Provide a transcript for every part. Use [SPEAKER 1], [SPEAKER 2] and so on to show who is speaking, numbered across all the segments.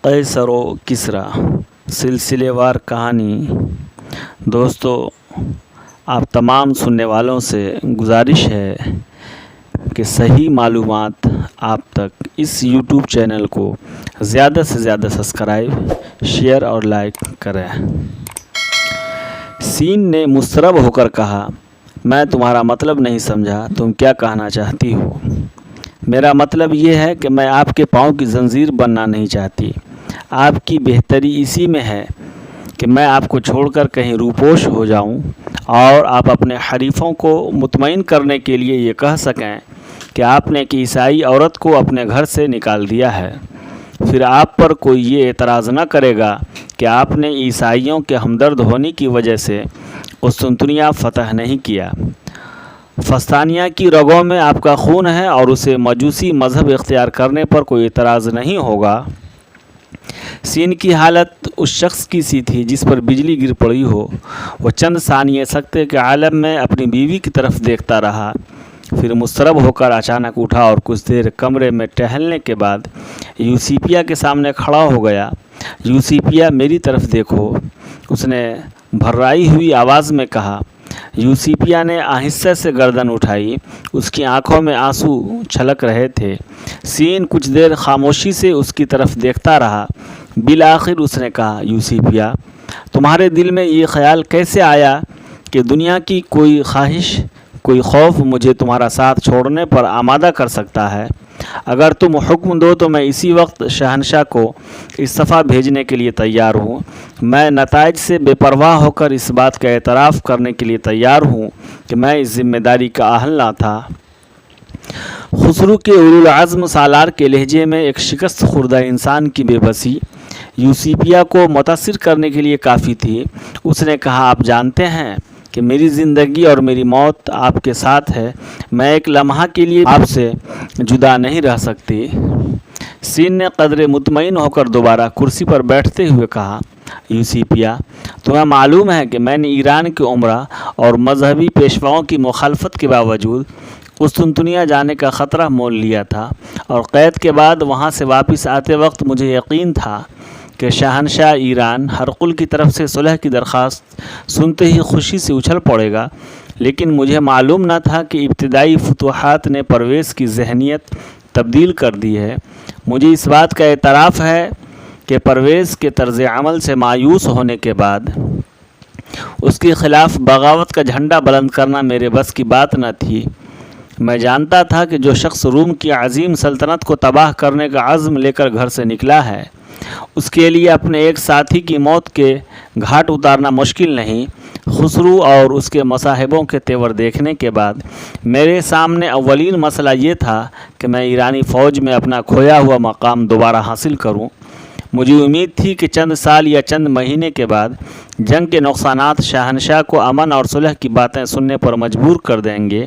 [SPEAKER 1] قیصر و کسریٰ سلسلے وار کہانی۔ دوستو، آپ تمام سننے والوں سے گزارش ہے کہ صحیح معلومات آپ تک اس یوٹیوب چینل کو زیادہ سے زیادہ سبسکرائب، شیئر اور لائک کریں۔ سین نے مضطرب ہو کر کہا، میں تمہارا مطلب نہیں سمجھا، تم کیا کہنا چاہتی ہو؟ میرا مطلب یہ ہے کہ میں آپ کے پاؤں کی زنجیر بننا نہیں چاہتی۔ آپ کی بہتری اسی میں ہے کہ میں آپ کو چھوڑ کر کہیں روپوش ہو جاؤں اور آپ اپنے حریفوں کو مطمئن کرنے کے لیے یہ کہہ سکیں کہ آپ نے ایک عیسائی عورت کو اپنے گھر سے نکال دیا ہے۔ پھر آپ پر کوئی یہ اعتراض نہ کرے گا کہ آپ نے عیسائیوں کے ہمدرد ہونے کی وجہ سے قسطنطنیہ فتح نہیں کیا۔ فسطانیہ کی رگوں میں آپ کا خون ہے اور اسے مجوسی مذہب اختیار کرنے پر کوئی اعتراض نہیں ہوگا۔ سین کی حالت اس شخص کی سی تھی جس پر بجلی گر پڑی ہو۔ وہ چند ثانیے سکتے کے عالم میں اپنی بیوی کی طرف دیکھتا رہا، پھر مضطرب ہو کر اچانک اٹھا اور کچھ دیر کمرے میں ٹہلنے کے بعد یوسیپیا کے سامنے کھڑا ہو گیا۔ یوسیپیا، میری طرف دیکھو، اس نے بھررائی ہوئی آواز میں کہا۔ یوسیپیا نے آہستہ سے گردن اٹھائی، اس کی آنکھوں میں آنسو چھلک رہے تھے۔ سین کچھ دیر خاموشی سے اس کی طرف دیکھتا رہا۔ بالآخر اس نے کہا، یوسیپیا، تمہارے دل میں یہ خیال کیسے آیا کہ دنیا کی کوئی خواہش، کوئی خوف مجھے تمہارا ساتھ چھوڑنے پر آمادہ کر سکتا ہے؟ اگر تم حکم دو تو میں اسی وقت شہنشاہ کو استعفیٰ بھیجنے کے لیے تیار ہوں۔ میں نتائج سے بے پرواہ ہو کر اس بات کا اعتراف کرنے کے لیے تیار ہوں کہ میں اس ذمہ داری کا اہل نہ تھا۔ خسرو کے اولوالعزم سالار کے لہجے میں ایک شکست خوردہ انسان کی بے بسی یوسیپیا کو متاثر کرنے کے لیے کافی تھی۔ اس نے کہا، آپ جانتے ہیں کہ میری زندگی اور میری موت آپ کے ساتھ ہے۔ میں ایک لمحہ کے لیے آپ سے جدا نہیں رہ سکتی۔ سین نے قدرے مطمئن ہو کر دوبارہ کرسی پر بیٹھتے ہوئے کہا، یوسیپیا، تمہیں معلوم ہے کہ میں نے ایران کے امراء اور مذہبی پیشواؤں کی مخالفت کے باوجود قسطنطنیہ جانے کا خطرہ مول لیا تھا، اور قید کے بعد وہاں سے واپس آتے وقت مجھے یقین تھا کہ شہنشاہ ایران ہرقل کی طرف سے صلح کی درخواست سنتے ہی خوشی سے اچھل پڑے گا، لیکن مجھے معلوم نہ تھا کہ ابتدائی فتوحات نے پرویز کی ذہنیت تبدیل کر دی ہے۔ مجھے اس بات کا اعتراف ہے کہ پرویز کے طرز عمل سے مایوس ہونے کے بعد اس کے خلاف بغاوت کا جھنڈا بلند کرنا میرے بس کی بات نہ تھی۔ میں جانتا تھا کہ جو شخص روم کی عظیم سلطنت کو تباہ کرنے کا عزم لے کر گھر سے نکلا ہے، اس کے لیے اپنے ایک ساتھی کی موت کے گھاٹ اتارنا مشکل نہیں۔ خسرو اور اس کے مصاحبوں کے تیور دیکھنے کے بعد میرے سامنے اولین مسئلہ یہ تھا کہ میں ایرانی فوج میں اپنا کھویا ہوا مقام دوبارہ حاصل کروں۔ مجھے امید تھی کہ چند سال یا چند مہینے کے بعد جنگ کے نقصانات شہنشاہ کو امن اور صلح کی باتیں سننے پر مجبور کر دیں گے۔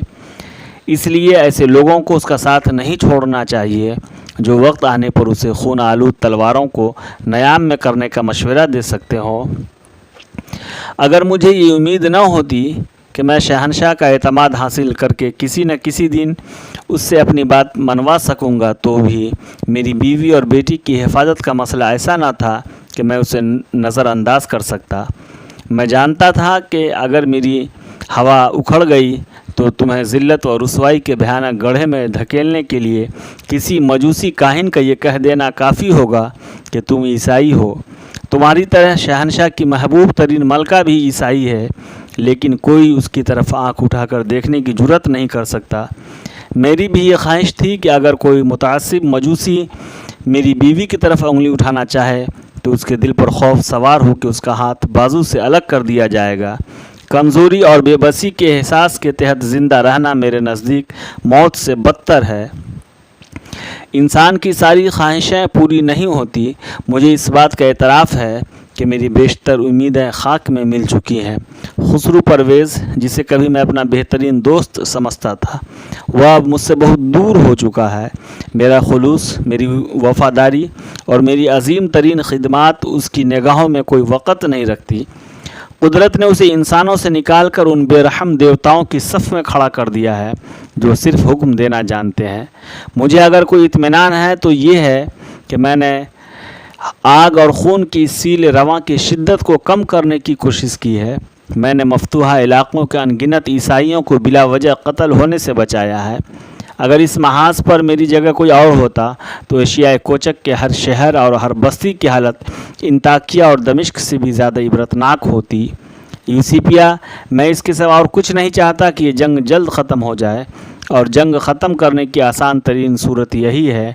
[SPEAKER 1] اس لیے ایسے لوگوں کو اس کا ساتھ نہیں چھوڑنا چاہیے جو وقت آنے پر اسے خون آلود تلواروں کو نیام میں کرنے کا مشورہ دے سکتے ہوں۔ اگر مجھے یہ امید نہ ہوتی کہ میں شہنشاہ کا اعتماد حاصل کر کے کسی نہ کسی دن اس سے اپنی بات منوا سکوں گا، تو بھی میری بیوی اور بیٹی کی حفاظت کا مسئلہ ایسا نہ تھا کہ میں اسے نظر انداز کر سکتا۔ میں جانتا تھا کہ اگر میری ہوا اکھڑ گئی تو تمہیں ذلت اور رسوائی کے بھیانک گڑھے میں دھکیلنے کے لیے کسی مجوسی کاہن کا یہ کہہ دینا کافی ہوگا کہ تم عیسائی ہو۔ تمہاری طرح شہنشاہ کی محبوب ترین ملکہ بھی عیسائی ہے، لیکن کوئی اس کی طرف آنکھ اٹھا کر دیکھنے کی جرات نہیں کر سکتا۔ میری بھی یہ خواہش تھی کہ اگر کوئی متعصب مجوسی میری بیوی کی طرف انگلی اٹھانا چاہے تو اس کے دل پر خوف سوار ہو کہ اس کا ہاتھ بازو سے الگ کر دیا جائے گا۔ کمزوری اور بے بسی کے احساس کے تحت زندہ رہنا میرے نزدیک موت سے بدتر ہے۔ انسان کی ساری خواہشیں پوری نہیں ہوتی۔ مجھے اس بات کا اعتراف ہے کہ میری بیشتر امیدیں خاک میں مل چکی ہیں۔ خسرو پرویز، جسے کبھی میں اپنا بہترین دوست سمجھتا تھا، وہ اب مجھ سے بہت دور ہو چکا ہے۔ میرا خلوص، میری وفاداری اور میری عظیم ترین خدمات اس کی نگاہوں میں کوئی وقت نہیں رکھتی۔ قدرت نے اسے انسانوں سے نکال کر ان بے رحم دیوتاؤں کی صف میں کھڑا کر دیا ہے جو صرف حکم دینا جانتے ہیں۔ مجھے اگر کوئی اطمینان ہے تو یہ ہے کہ میں نے آگ اور خون کی سیل رواں کی شدت کو کم کرنے کی کوشش کی ہے۔ میں نے مفتوحہ علاقوں کے ان گنت عیسائیوں کو بلا وجہ قتل ہونے سے بچایا ہے۔ اگر اس محاذ پر میری جگہ کوئی اور ہوتا تو ایشیائے کوچک کے ہر شہر اور ہر بستی کی حالت انطاکیہ اور دمشق سے بھی زیادہ عبرتناک ہوتی۔ یوسیپیا، میں اس کے سوا اور کچھ نہیں چاہتا کہ یہ جنگ جلد ختم ہو جائے، اور جنگ ختم کرنے کی آسان ترین صورت یہی ہے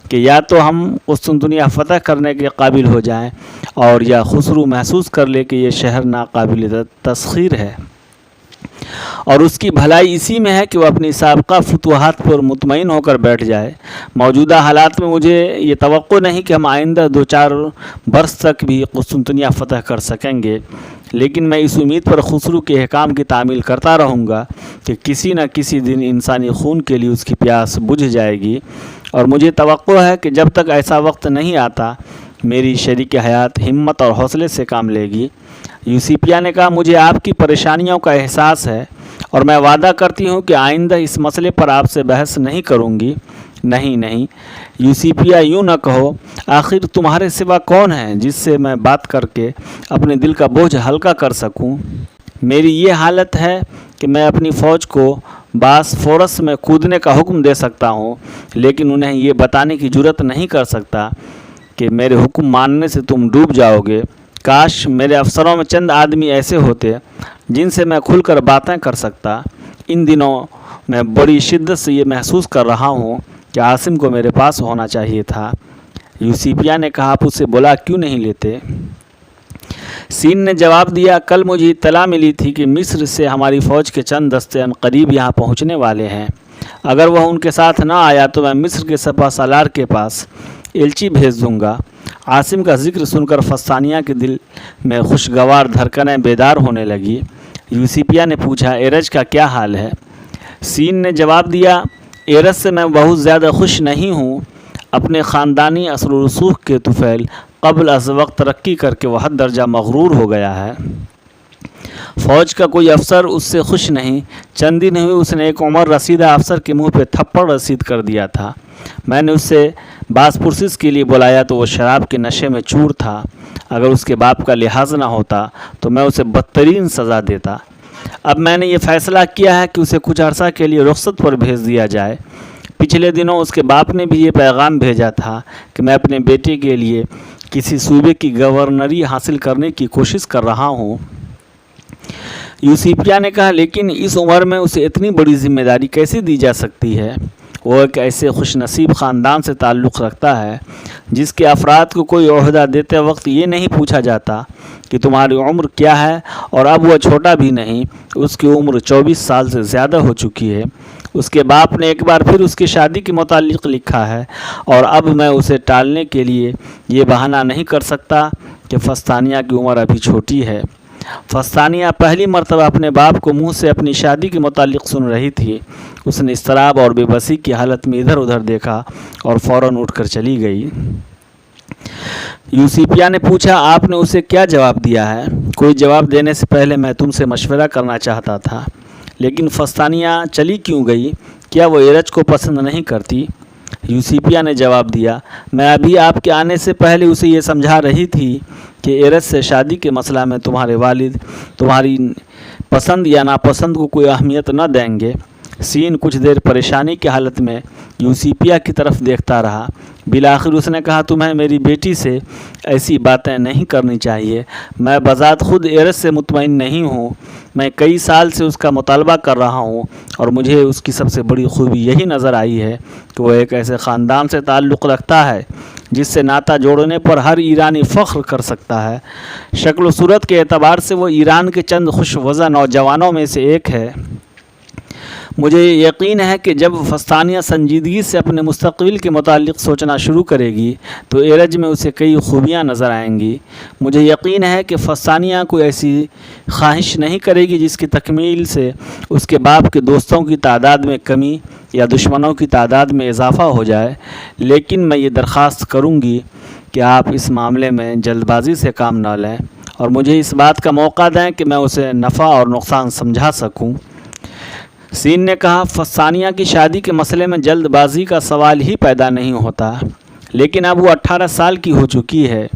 [SPEAKER 1] کہ یا تو ہم قسطنطنیہ فتح کرنے کے قابل ہو جائیں، اور یا خسرو محسوس کر لے کہ یہ شہر ناقابل تسخیر ہے، اور اس کی بھلائی اسی میں ہے کہ وہ اپنی سابقہ فتوحات پر مطمئن ہو کر بیٹھ جائے۔ موجودہ حالات میں مجھے یہ توقع نہیں کہ ہم آئندہ 2-4 برس تک بھی قسطنطنیہ فتح کر سکیں گے، لیکن میں اس امید پر خسرو کے احکام کی تعمیل کرتا رہوں گا کہ کسی نہ کسی دن انسانی خون کے لیے اس کی پیاس بجھ جائے گی، اور مجھے توقع ہے کہ جب تک ایسا وقت نہیں آتا میری شریک حیات ہمت اور حوصلے سے کام لے گی۔ یوسیپیا نے کہا، مجھے آپ کی پریشانیوں کا احساس ہے، اور میں وعدہ کرتی ہوں کہ آئندہ اس مسئلے پر آپ سے بحث نہیں کروں گی۔ نہیں یوسیپیا، یوں نہ کہو، آخر تمہارے سوا کون ہے جس سے میں بات کر کے اپنے دل کا بوجھ ہلکا کر سکوں؟ میری یہ حالت ہے کہ میں اپنی فوج کو باسفورس میں کودنے کا حکم دے سکتا ہوں، لیکن انہیں یہ بتانے کی جرات نہیں کر سکتا کہ میرے حکم ماننے سے تم ڈوب جاؤ گے۔ کاش میرے افسروں میں چند آدمی ایسے ہوتے جن سے میں کھل کر باتیں کر سکتا۔ ان دنوں میں بڑی شدت سے یہ محسوس کر رہا ہوں کہ عاصم کو میرے پاس ہونا چاہیے تھا۔ یوسیپیا نے کہا، آپ اسے بلا کیوں نہیں لیتے؟ سین نے جواب دیا، کل مجھے اطلاع ملی تھی کہ مصر سے ہماری فوج کے چند دستے قریب یہاں پہنچنے والے ہیں۔ اگر وہ ان کے ساتھ نہ آیا تو میں مصر کے سپہ سالار کے پاس ایلچی بھیج دوں گا۔ عاصم کا ذکر سن کر فسطانیہ کے دل میں خوشگوار دھڑکنیں بیدار ہونے لگی۔ یوسیپیا نے پوچھا، ایرج کا کیا حال ہے؟ سین نے جواب دیا، ایرج سے میں بہت زیادہ خوش نہیں ہوں۔ اپنے خاندانی اثر و رسوخ کے طفیل قبل از وقت ترقی کر کے وہ حد درجہ مغرور ہو گیا ہے۔ فوج کا کوئی افسر اس سے خوش نہیں۔ چند دن ہوئے اس نے ایک عمر رسیدہ افسر کے منہ پہ تھپڑ رسید کر دیا تھا۔ میں نے اسے باز پرسش کے لیے بلایا تو وہ شراب کے نشے میں چور تھا۔ اگر اس کے باپ کا لحاظ نہ ہوتا تو میں اسے بدترین سزا دیتا۔ اب میں نے یہ فیصلہ کیا ہے کہ اسے کچھ عرصہ کے لیے رخصت پر بھیج دیا جائے۔ پچھلے دنوں اس کے باپ نے بھی یہ پیغام بھیجا تھا کہ میں اپنے بیٹے کے لیے کسی صوبے کی گورنری حاصل کرنے کی کوشش کر رہا ہوں۔ یوسیپیا نے کہا، لیکن اس عمر میں اسے اتنی بڑی ذمہ داری کیسے دی جا سکتی ہے؟ وہ ایک ایسے خوش نصیب خاندان سے تعلق رکھتا ہے جس کے افراد کو کوئی عہدہ دیتے وقت یہ نہیں پوچھا جاتا کہ تمہاری عمر کیا ہے، اور اب وہ چھوٹا بھی نہیں، اس کی عمر 24 سال سے زیادہ ہو چکی ہے۔ اس کے باپ نے ایک بار پھر اس کی شادی کے متعلق لکھا ہے، اور اب میں اسے ٹالنے کے لیے یہ بہانہ نہیں کر سکتا کہ فسطانیہ کی عمر ابھی چھوٹی ہے۔ فسطانیہ پہلی مرتبہ اپنے باپ کو منہ سے اپنی شادی کے متعلق سن رہی تھی۔ اس نے اضطراب اور بے بسی کی حالت میں ادھر ادھر دیکھا اور فوراً اٹھ کر چلی گئی۔ یوسیپیا نے پوچھا، آپ نے اسے کیا جواب دیا ہے؟ کوئی جواب دینے سے پہلے میں تم سے مشورہ کرنا چاہتا تھا۔ لیکن فسطانیہ چلی کیوں گئی؟ کیا وہ ایرج کو پسند نہیں کرتی؟ یوسیپیا نے جواب دیا، میں ابھی آپ کے آنے سے پہلے اسے یہ سمجھا رہی تھی کہ ایرج سے شادی کے مسئلہ میں تمہارے والد تمہاری پسند یا ناپسند کو کوئی اہمیت نہ دیں گے۔ سین کچھ دیر پریشانی کی حالت میں یوسیپیا کی طرف دیکھتا رہا۔ بالآخر اس نے کہا، تمہیں میری بیٹی سے ایسی باتیں نہیں کرنی چاہیے۔ میں بذات خود ایرج سے مطمئن نہیں ہوں۔ میں کئی سال سے اس کا مطالبہ کر رہا ہوں، اور مجھے اس کی سب سے بڑی خوبی یہی نظر آئی ہے کہ وہ ایک ایسے خاندان سے تعلق رکھتا ہے جس سے ناطہ جوڑنے پر ہر ایرانی فخر کر سکتا ہے۔ شکل و صورت کے اعتبار سے وہ ایران کے چند خوش وضع نوجوانوں میں سے ایک ہے۔ مجھے یقین ہے کہ جب فسطانیہ سنجیدگی سے اپنے مستقبل کے متعلق سوچنا شروع کرے گی تو ایرج میں اسے کئی خوبیاں نظر آئیں گی۔ مجھے یقین ہے کہ فسطانیہ کوئی ایسی خواہش نہیں کرے گی جس کی تکمیل سے اس کے باپ کے دوستوں کی تعداد میں کمی یا دشمنوں کی تعداد میں اضافہ ہو جائے، لیکن میں یہ درخواست کروں گی کہ آپ اس معاملے میں جلد بازی سے کام نہ لیں اور مجھے اس بات کا موقع دیں کہ میں اسے نفع اور نقصان سمجھا سکوں۔ سین نے کہا، فسطانیہ کی شادی کے مسئلے میں جلد بازی کا سوال ہی پیدا نہیں ہوتا۔ لیکن اب وہ 18 سال کی ہو چکی ہے۔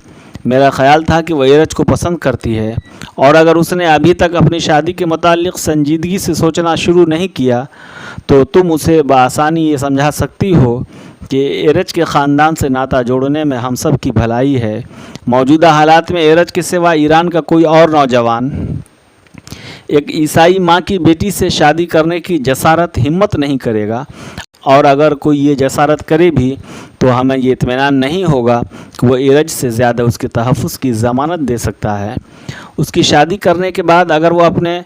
[SPEAKER 1] میرا خیال تھا کہ وہ ایرج کو پسند کرتی ہے، اور اگر اس نے ابھی تک اپنی شادی کے متعلق سنجیدگی سے سوچنا شروع نہیں کیا تو تم اسے بآسانی یہ سمجھا سکتی ہو کہ ایرج کے خاندان سے ناطہ جوڑنے میں ہم سب کی بھلائی ہے۔ موجودہ حالات میں ایرج کے سوا ایران کا کوئی اور نوجوان ایک عیسائی ماں کی بیٹی سے شادی کرنے کی جسارت ہمت نہیں کرے گا، اور اگر کوئی یہ جسارت کرے بھی تو ہمیں یہ اطمینان نہیں ہوگا کہ وہ ایرج سے زیادہ اس کے تحفظ کی ضمانت دے سکتا ہے۔ اس کی شادی کرنے کے بعد اگر وہ اپنے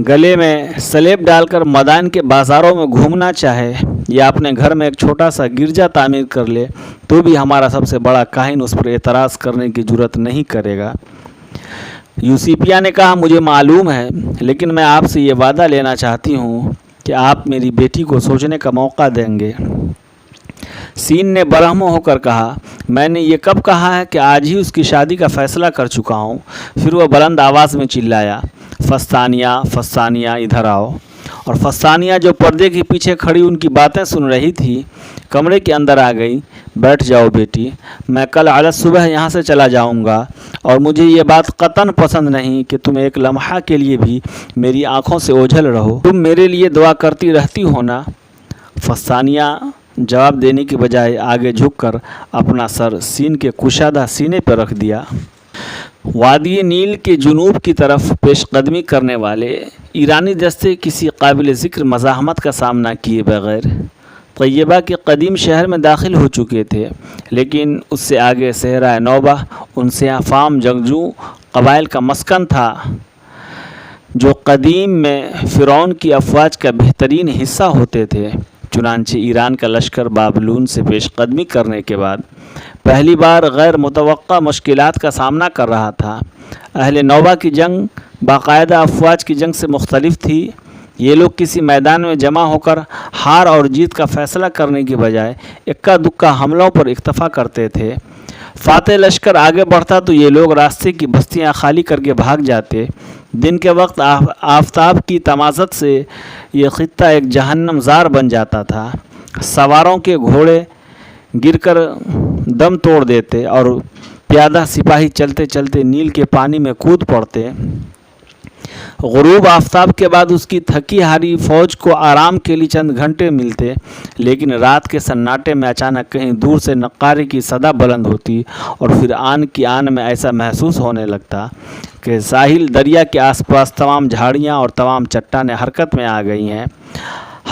[SPEAKER 1] گلے میں سلیب ڈال کر مدائن کے بازاروں میں گھومنا چاہے یا اپنے گھر میں ایک چھوٹا سا گرجا تعمیر کر لے تو بھی ہمارا سب سے بڑا کاہن اس پر اعتراض کرنے کی جرات نہیں کرے گا۔ یوسیپیا نے کہا، مجھے معلوم ہے، لیکن میں آپ سے یہ وعدہ لینا چاہتی ہوں کہ آپ میری بیٹی کو سوچنے کا موقع دیں گے۔ سین نے برہمو ہو کر کہا، میں نے یہ کب کہا ہے کہ آج ہی اس کی شادی کا فیصلہ کر چکا ہوں؟ پھر وہ بلند آواز میں چلایا، فستانیہ فستانیہ ادھر آؤ۔ اور فستانیہ جو پردے کے پیچھے کھڑی ان کی باتیں سن رہی تھی کمرے کے اندر آ گئی۔ بیٹھ جاؤ بیٹی، میں کل علی صبح یہاں سے چلا جاؤں گا، اور مجھے یہ بات قطعاً پسند نہیں کہ تم ایک لمحہ کے لیے بھی میری آنکھوں سے اوجھل رہو۔ تم میرے لیے دعا کرتی رہتی ہو نا؟ فستانیہ جواب دینے کی بجائے آگے جھک کر اپنا سر سین کے کشادہ سینے پر رکھ دیا۔ وادی نیل کے جنوب کی طرف پیش قدمی کرنے والے ایرانی دستے کسی قابل ذکر مزاحمت کا سامنا کیے بغیر طیبہ کے قدیم شہر میں داخل ہو چکے تھے، لیکن اس سے آگے صحرائے نوبہ ان سیاہ فام جنگجو قبائل کا مسکن تھا جو قدیم میں فرعون کی افواج کا بہترین حصہ ہوتے تھے۔ چنانچہ ایران کا لشکر بابلون سے پیش قدمی کرنے کے بعد پہلی بار غیر متوقع مشکلات کا سامنا کر رہا تھا۔ اہل نوبہ کی جنگ باقاعدہ افواج کی جنگ سے مختلف تھی۔ یہ لوگ کسی میدان میں جمع ہو کر ہار اور جیت کا فیصلہ کرنے کی بجائے اکا دکا حملوں پر اکتفا کرتے تھے۔ فاتح لشکر آگے بڑھتا تو یہ لوگ راستے کی بستیاں خالی کر کے بھاگ جاتے۔ دن کے وقت آفتاب کی تمازت سے یہ خطہ ایک جہنم زار بن جاتا تھا۔ سواروں کے گھوڑے گر کر دم توڑ دیتے اور پیادہ سپاہی چلتے چلتے نیل کے پانی میں کود پڑتے۔ غروب آفتاب کے بعد اس کی تھکی ہاری فوج کو آرام کے لیے چند گھنٹے ملتے، لیکن رات کے سناٹے میں اچانک کہیں دور سے نقارے کی صدا بلند ہوتی اور پھر آن کی آن میں ایسا محسوس ہونے لگتا کہ ساحل دریا کے آس پاس تمام جھاڑیاں اور تمام چٹانیں حرکت میں آ گئی ہیں۔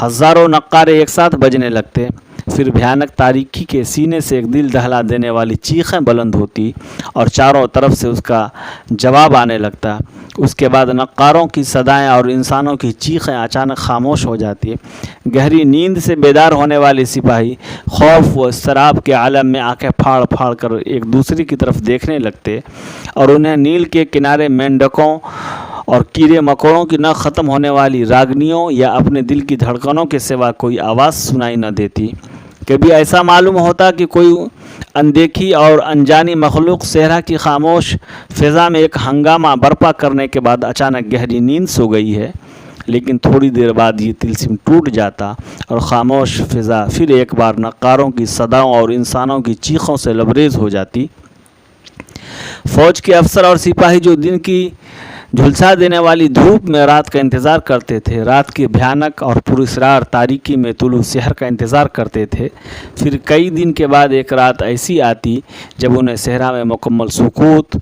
[SPEAKER 1] ہزاروں نقارے ایک ساتھ بجنے لگتے، پھر بھیانک تاریکی کے سینے سے ایک دل دہلا دینے والی چیخیں بلند ہوتی اور چاروں طرف سے اس کا جواب آنے لگتا۔ اس کے بعد نقاروں کی صدائیں اور انسانوں کی چیخیں اچانک خاموش ہو جاتی۔ گہری نیند سے بیدار ہونے والے سپاہی خوف و اضطراب کے عالم میں آنکھیں پھاڑ پھاڑ کر ایک دوسرے کی طرف دیکھنے لگتے، اور انہیں نیل کے کنارے مینڈکوں اور کیڑے مکوڑوں کی نہ ختم ہونے والی راگنیوں یا اپنے دل کی دھڑکنوں کے سوا کوئی آواز سنائی نہ دیتی۔ کبھی ایسا معلوم ہوتا کہ کوئی اندیکھی اور انجانی مخلوق صحرا کی خاموش فضا میں ایک ہنگامہ برپا کرنے کے بعد اچانک گہری نیند سو گئی ہے، لیکن تھوڑی دیر بعد یہ طلسم ٹوٹ جاتا اور خاموش فضا پھر ایک بار نقاروں کی صداؤں اور انسانوں کی چیخوں سے لبریز ہو جاتی۔ فوج کے افسر اور سپاہی جو دن کی جھلسا دینے والی دھوپ میں رات کا انتظار کرتے تھے، رات کی بھیانک اور پراسرار تاریکی میں طلوع سحر کا انتظار کرتے تھے، پھر کئی دن کے بعد ایک رات ایسی آتی جب انہیں صحرا میں مکمل سکوت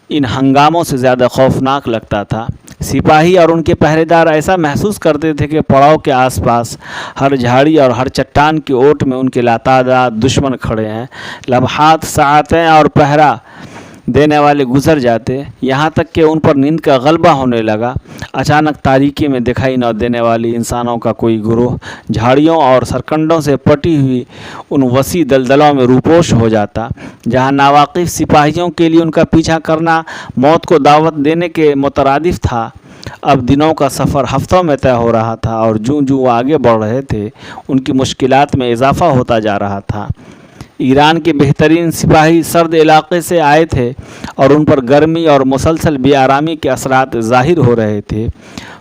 [SPEAKER 1] ان ہنگاموں سے زیادہ خوفناک لگتا تھا۔ سپاہی اور ان کے پہرے دار ایسا محسوس کرتے تھے کہ پڑاؤ کے آس پاس ہر جھاڑی اور ہر چٹان کی اوٹ میں ان کے لاتعداد دشمن کھڑے ہیں۔ لمحات، ساعتیں اور پہرا دینے والے گزر جاتے، یہاں تک کہ ان پر نیند کا غلبہ ہونے لگا۔ اچانک تاریکی میں دکھائی نہ دینے والی انسانوں کا کوئی گروہ جھاڑیوں اور سرکنڈوں سے پٹی ہوئی ان وسیع دلدلوں میں روپوش ہو جاتا، جہاں ناواقف سپاہیوں کے لیے ان کا پیچھا کرنا موت کو دعوت دینے کے مترادف تھا۔ اب دنوں کا سفر ہفتوں میں طے ہو رہا تھا، اور جوں جوں وہ آگے بڑھ رہے تھے ان کی مشکلات میں اضافہ ہوتا جا رہا تھا۔ ایران کے بہترین سپاہی سرد علاقے سے آئے تھے اور ان پر گرمی اور مسلسل بے آرامی کے اثرات ظاہر ہو رہے تھے۔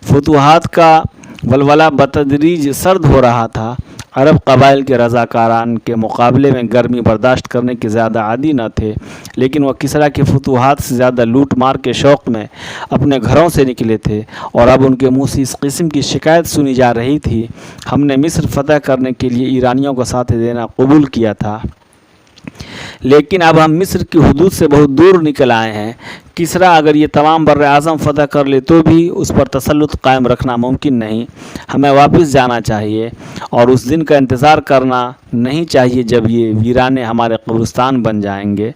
[SPEAKER 1] فتوحات کا ولولہ بتدریج سرد ہو رہا تھا۔ عرب قبائل کے رضاکاران کے مقابلے میں گرمی برداشت کرنے کے زیادہ عادی نہ تھے، لیکن وہ کسریٰ کی فتوحات سے زیادہ لوٹ مار کے شوق میں اپنے گھروں سے نکلے تھے، اور اب ان کے منہ سے اس قسم کی شکایت سنی جا رہی تھی: ہم نے مصر فتح کرنے کے لیے ایرانیوں کو ساتھ دینا قبول کیا تھا، لیکن اب ہم مصر کی حدود سے بہت دور نکل آئے ہیں۔ کسریٰ اگر یہ تمام بر اعظم فتح کر لے تو بھی اس پر تسلط قائم رکھنا ممکن نہیں۔ ہمیں واپس جانا چاہیے اور اس دن کا انتظار کرنا نہیں چاہیے جب یہ ویرانے ہمارے قبرستان بن جائیں گے۔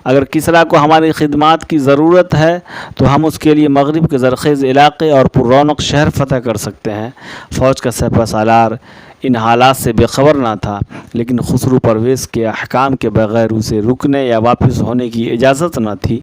[SPEAKER 1] اگر کسریٰ کو ہماری خدمات کی ضرورت ہے تو ہم اس کے لیے مغرب کے زرخیز علاقے اور پر رونق شہر فتح کر سکتے ہیں۔ فوج کا سپہ سالار ان حالات سے بے خبر نہ تھا، لیکن خسرو پرویز کے احکام کے بغیر اسے رکنے یا واپس ہونے کی اجازت نہ تھی۔